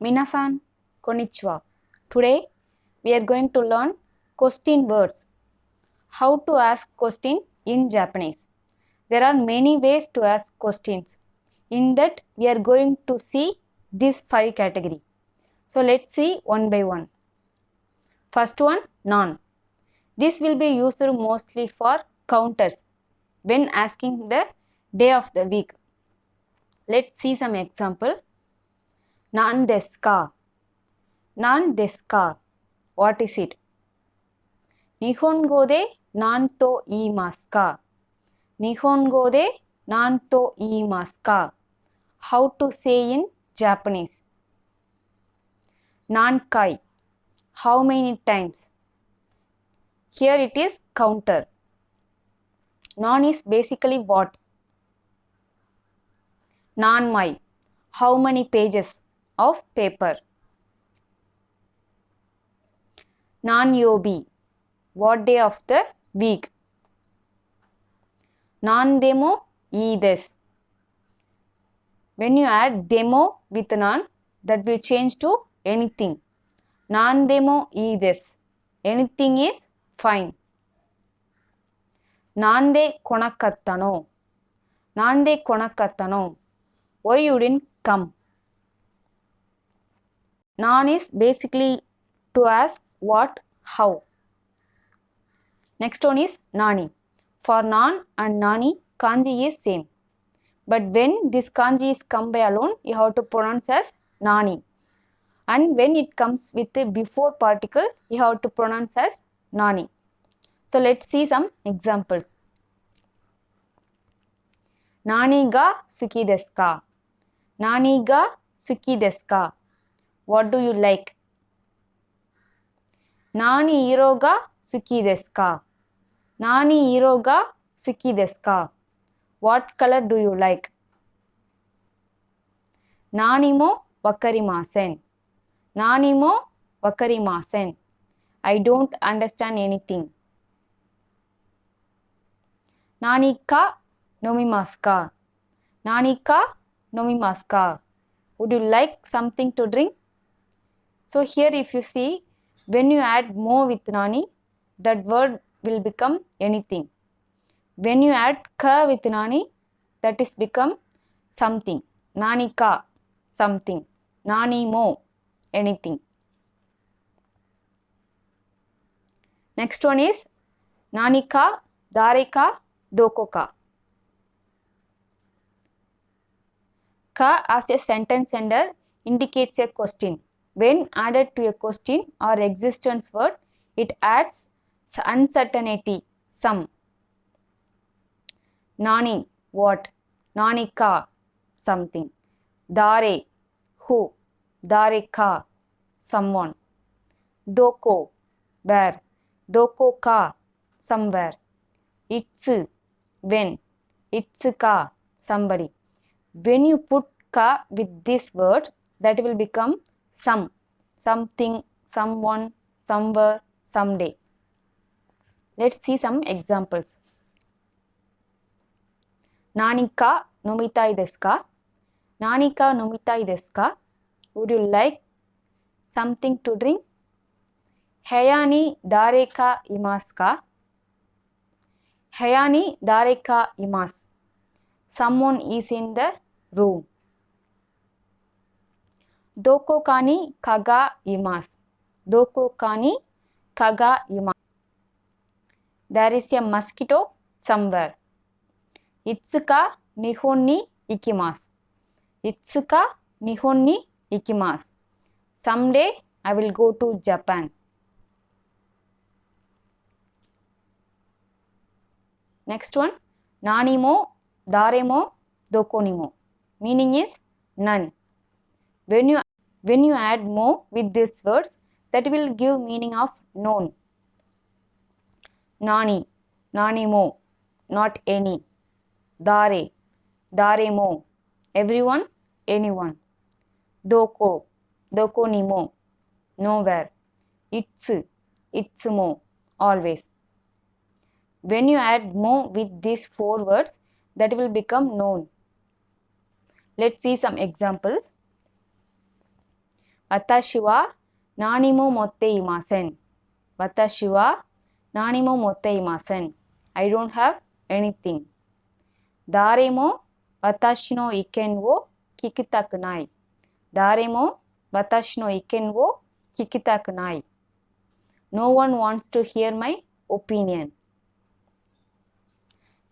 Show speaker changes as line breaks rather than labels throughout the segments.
Minasan, konnichiwa. Today we are going to learn question words. How to ask question in Japanese. There are many ways to ask questions. In that we are going to see these 5 categories. So let's see one by one. First one, non. This will be used mostly for counters when asking the day of the week. Let's see some example. Nan desu ka? Nan desu ka? What is it? Nihongo de nan to iimasu ka? Nihongo de nan to iimasu ka? How to say in Japanese? Nankai. How many times? Here it is counter. Non is basically what? Nanmai. How many pages of paper? Nanyobi. What day of the week? Nan-demo ii desu. When you add demo with nan, that will change to anything. Nan-demo ii desu. Anything is fine. Nande konakatta no? Nande konakatta no? Why you didn't come? Nan is basically to ask what, how. Next one is nani. For nan and nani, kanji is same. But when this kanji is come by alone, you have to pronounce as nani. And when it comes with the before particle, you have to pronounce as nani. So let's see some examples. Nani ga suki desu ka? Nani ga suki desu ka? What do you like? Nani iro ga suki desu ka? Nani iro ga suki desu ka? What color do you like? Nani mo wakarimasen. Nani mo wakarimasen. I don't understand anything. Nani ka nomimasu ka? Nani ka nomimasu ka? Would you like something to drink? So here if you see, when you add mo with nani, that word will become anything. When you add ka with nani, that is become something. Nani ka, something. Nani mo, anything. Next one is nani ka, dare ka, doko ka. Ka as a sentence ender indicates a question. When added to a question or existence word, it adds uncertainty, some. Nani, what? Nani ka, something. Dare, who? Dare ka, someone. Doko, where? Doko ka, somewhere. Itsu, when? Itsu ka, somebody. When you put ka with this word, that will become some, something, someone, somewhere, someday. Let's see some examples. Nani ka nomitai desu ka? Nani ka nomitai desu ka? Would you like something to drink? Heya ni dare ka imasu ka? Heya ni dare ka imasu. Someone is in the room. Doko ka ni ka ga imasu. Doko ka ni ka ga imasu. There is a mosquito somewhere. Itsu ka nihon ni ikimasu. Itsu ka nihon ni ikimasu. Someday I will go to Japan. Next one, nani mo, dare mo, doko ni mo. Meaning is none. When you add mo with these words, that will give meaning of known. Nani, nani mo, not any. Dare, dare mo, everyone, anyone. Doko, doko ni mo, nowhere. Itsu, itsu mo, always. When you add mo with these 4 words, that will become known. Let's see some examples. Watashi wa nani mo motte imasen. Watashi wa nani mo motte imasen. I don't have anything. Dare mo watashi no iken wo kikitaku nai. Dare mo watashi no iken wo kikitaku nai. No one wants to hear my opinion.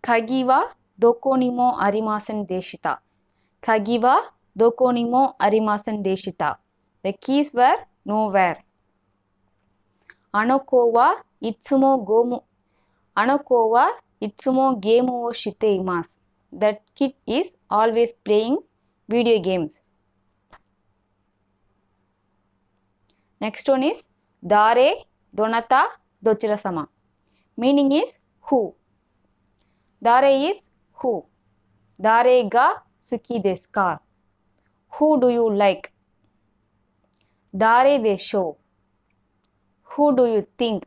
Kagi wa doko ni mo arimasen deshita. Kagi wa doko ni mo arimasen deshita. The keys were nowhere. Anoko wa itsumo game wo shite imasu. That kid is always playing video games. Next one is dare, donata, dochira sama. Meaning is who. Dare is who. Dare ga suki desu ka? Who do you like? Dare desho? Who do you think?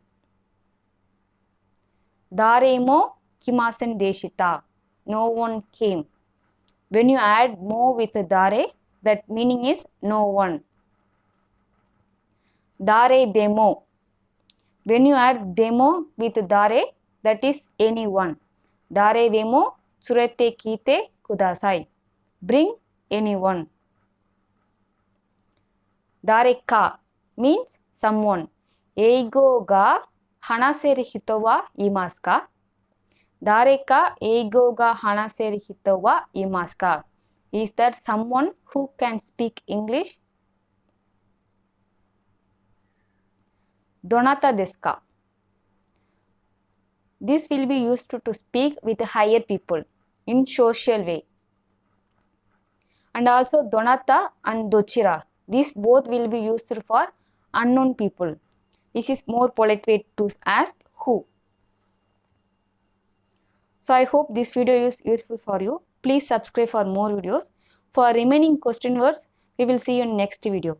Dare mo kimasen deshita. No one came. When you add mo with dare, that meaning is no one. Dare demo. When you add demo with dare, that is anyone. Dare demo tsurete kite kudasai. Bring anyone. Dare ka means someone. Eigo ga hanaseru hito wa imasu ka? Dare ka eigo ga hanaseru hito wa imasu ka? Is there someone who can speak English? Donata desu ka? This will be used to speak with higher people in social way. And also donata and dochira. These both will be used for unknown people. This is more polite way to ask who. So I hope this video is useful for you. Please subscribe for more videos. For remaining question words, we will see you in next video.